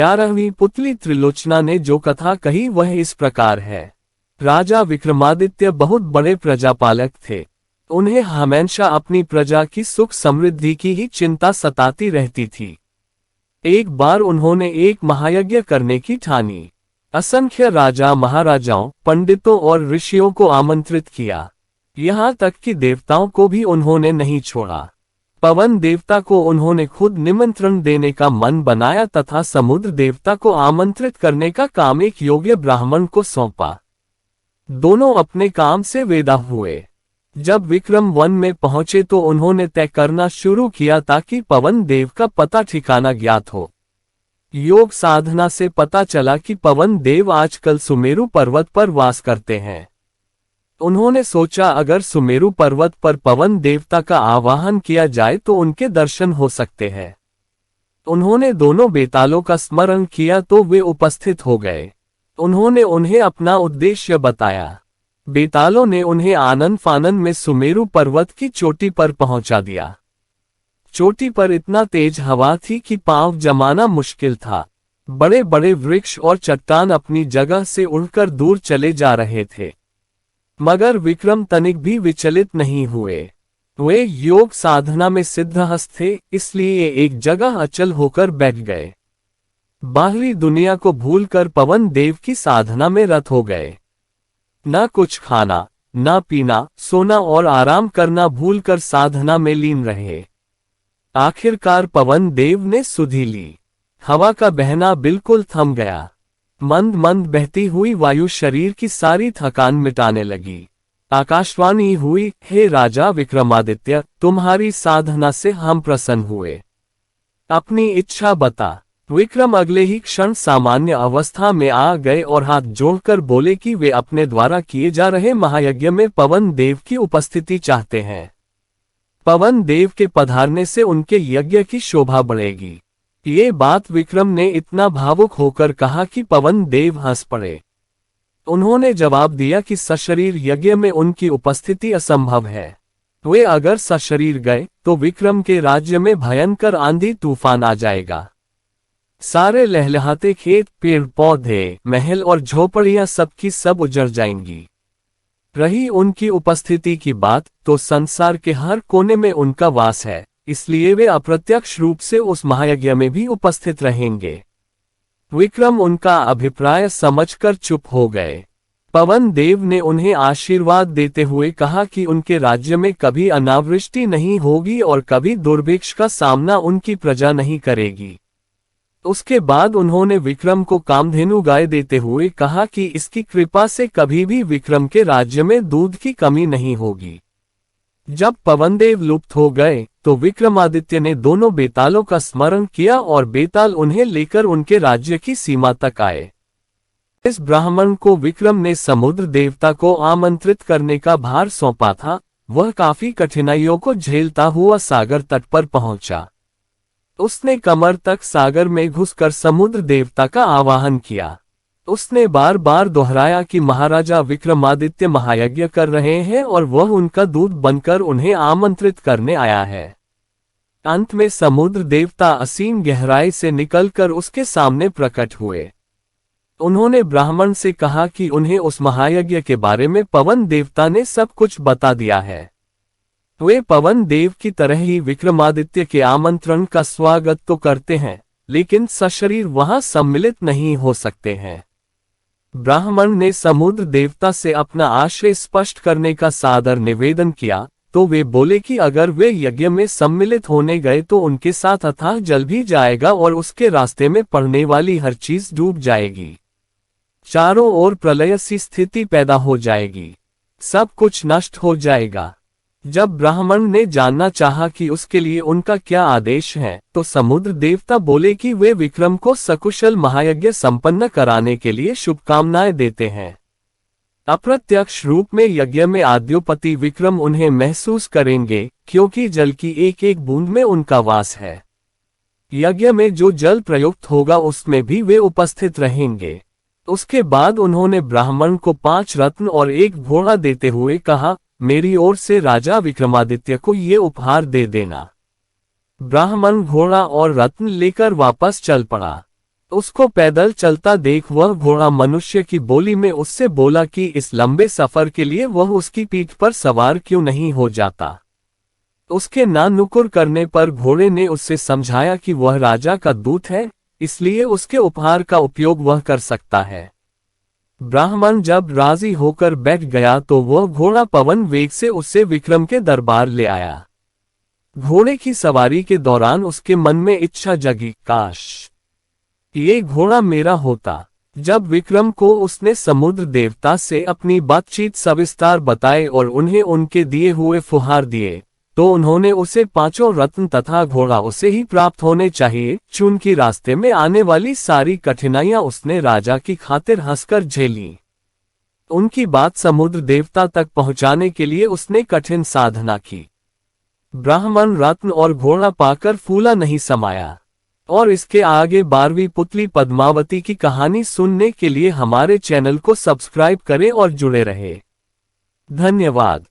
11वीं पुतली त्रिलोचना ने जो कथा कही वह इस प्रकार है। राजा विक्रमादित्य बहुत बड़े प्रजापालक थे। उन्हें हमेशा अपनी प्रजा की सुख समृद्धि की ही चिंता सताती रहती थी। एक बार उन्होंने एक महायज्ञ करने की ठानी। असंख्य राजा महाराजाओं, पंडितों और ऋषियों को आमंत्रित किया। यहाँ तक कि देवताओं को भी उन्होंने नहीं छोड़ा। पवन देवता को उन्होंने खुद निमंत्रण देने का मन बनाया तथा समुद्र देवता को आमंत्रित करने का काम एक योग्य ब्राह्मण को सौंपा। दोनों अपने काम से विदा हुए। जब विक्रम वन में पहुंचे तो उन्होंने तय करना शुरू किया ताकि पवन देव का पता ठिकाना ज्ञात हो। योग साधना से पता चला कि पवन देव आजकल सुमेरु पर्वत पर वास करते हैं। उन्होंने सोचा अगर सुमेरु पर्वत पर पवन देवता का आवाहन किया जाए तो उनके दर्शन हो सकते हैं। उन्होंने दोनों बेतालों का स्मरण किया तो वे उपस्थित हो गए। उन्होंने उन्हें अपना उद्देश्य बताया। बेतालों ने उन्हें आनन फानन में सुमेरु पर्वत की चोटी पर पहुंचा दिया। चोटी पर इतना तेज हवा थी कि पांव जमाना मुश्किल था। बड़े बड़े वृक्ष और चट्टान अपनी जगह से उड़कर दूर चले जा रहे थे, मगर विक्रम तनिक भी विचलित नहीं हुए। वे योग साधना में सिद्धहस्त थे, इसलिए एक जगह अचल होकर बैठ गए। बाहरी दुनिया को भूलकर पवन देव की साधना में रत हो गए। न कुछ खाना, न पीना, सोना और आराम करना भूलकर साधना में लीन रहे। आखिरकार पवन देव ने सुधि ली। हवा का बहना बिल्कुल थम गया। मंद मंद बहती हुई वायु शरीर की सारी थकान मिटाने लगी। आकाशवाणी हुई, हे राजा विक्रमादित्य, तुम्हारी साधना से हम प्रसन्न हुए। अपनी इच्छा बता। विक्रम अगले ही क्षण सामान्य अवस्था में आ गए और हाथ जोड़कर बोले कि वे अपने द्वारा किए जा रहे महायज्ञ में पवन देव की उपस्थिति चाहते हैं। पवन देव के पधारने से उनके यज्ञ की शोभा बढ़ेगी। ये बात विक्रम ने इतना भावुक होकर कहा कि पवन देव हंस पड़े। उन्होंने जवाब दिया कि सशरीर यज्ञ में उनकी उपस्थिति असंभव है। वे अगर सशरीर गए तो विक्रम के राज्य में भयंकर आंधी तूफान आ जाएगा। सारे लहलहाते खेत, पेड़ पौधे, महल और झोपड़ियां सबकी सब उजड़ जाएंगी। रही उनकी उपस्थिति की बात, तो संसार के हर कोने में उनका वास है, इसलिए वे अप्रत्यक्ष रूप से उस महायज्ञ में भी उपस्थित रहेंगे। विक्रम उनका अभिप्राय समझकर चुप हो गए। पवन देव ने उन्हें आशीर्वाद देते हुए कहा कि उनके राज्य में कभी अनावृष्टि नहीं होगी और कभी दुर्भिक्ष का सामना उनकी प्रजा नहीं करेगी। उसके बाद उन्होंने विक्रम को कामधेनु गाय देते हुए कहा कि इसकी कृपा से कभी भी विक्रम के राज्य में दूध की कमी नहीं होगी। जब पवनदेव लुप्त हो गए तो विक्रमादित्य ने दोनों बेतालों का स्मरण किया और बेताल उन्हें लेकर उनके राज्य की सीमा तक आए। इस ब्राह्मण को विक्रम ने समुद्र देवता को आमंत्रित करने का भार सौंपा था। वह काफी कठिनाइयों को झेलता हुआ सागर तट पर पहुंचा। उसने कमर तक सागर में घुसकर समुद्र देवता का आवाहन किया। उसने बार बार दोहराया कि महाराजा विक्रमादित्य महायज्ञ कर रहे हैं और वह उनका दूत बनकर उन्हें आमंत्रित करने आया है। अंत में समुद्र देवता असीम गहराई से निकलकर उसके सामने प्रकट हुए। उन्होंने ब्राह्मण से कहा कि उन्हें उस महायज्ञ के बारे में पवन देवता ने सब कुछ बता दिया है। वे पवन देव की तरह ही विक्रमादित्य के आमंत्रण का स्वागत तो करते हैं, लेकिन सशरीर वहां सम्मिलित नहीं हो सकते हैं। ब्राह्मण ने समुद्र देवता से अपना आशय स्पष्ट करने का सादर निवेदन किया, तो वे बोले कि अगर वे यज्ञ में सम्मिलित होने गए तो उनके साथ अथाह जल भी जाएगा और उसके रास्ते में पड़ने वाली हर चीज डूब जाएगी। चारों ओर प्रलय सी स्थिति पैदा हो जाएगी। सब कुछ नष्ट हो जाएगा। जब ब्राह्मण ने जानना चाहा कि उसके लिए उनका क्या आदेश है, तो समुद्र देवता बोले कि वे विक्रम को सकुशल महायज्ञ संपन्न कराने के लिए शुभकामनाएं देते हैं। अप्रत्यक्ष रूप में यज्ञ में आद्योपति विक्रम उन्हें महसूस करेंगे, क्योंकि जल की एक एक बूंद में उनका वास है। यज्ञ में जो जल प्रयुक्त होगा उसमें भी वे उपस्थित रहेंगे। उसके बाद उन्होंने ब्राह्मण को 5 रत्न और 1 घोड़ा देते हुए कहा, मेरी ओर से राजा विक्रमादित्य को ये उपहार दे देना। ब्राह्मण घोड़ा और रत्न लेकर वापस चल पड़ा। उसको पैदल चलता देख वह घोड़ा मनुष्य की बोली में उससे बोला कि इस लंबे सफर के लिए वह उसकी पीठ पर सवार क्यों नहीं हो जाता। उसके ना नुकुर करने पर घोड़े ने उससे समझाया कि वह राजा का दूत है, इसलिए उसके उपहार का उपयोग वह कर सकता है। ब्राह्मण जब राजी होकर बैठ गया तो वह घोड़ा पवन वेग से उससे विक्रम के दरबार ले आया। घोड़े की सवारी के दौरान उसके मन में इच्छा जगी, काश ये घोड़ा मेरा होता। जब विक्रम को उसने समुद्र देवता से अपनी बातचीत सविस्तार बताए और उन्हें उनके दिए हुए फुहार दिए, तो उन्होंने उसे 5 रत्न तथा घोड़ा उसे ही प्राप्त होने चाहिए। चूंकि रास्ते में आने वाली सारी कठिनाइयां उसने राजा की खातिर हंसकर झेली। उनकी बात समुद्र देवता तक पहुंचाने के लिए उसने कठिन साधना की। ब्राह्मण रत्न और घोड़ा पाकर फूला नहीं समाया। और इसके आगे 12वीं पुतली पद्मावती की कहानी सुनने के लिए हमारे चैनल को सब्सक्राइब करें और जुड़े रहें। धन्यवाद।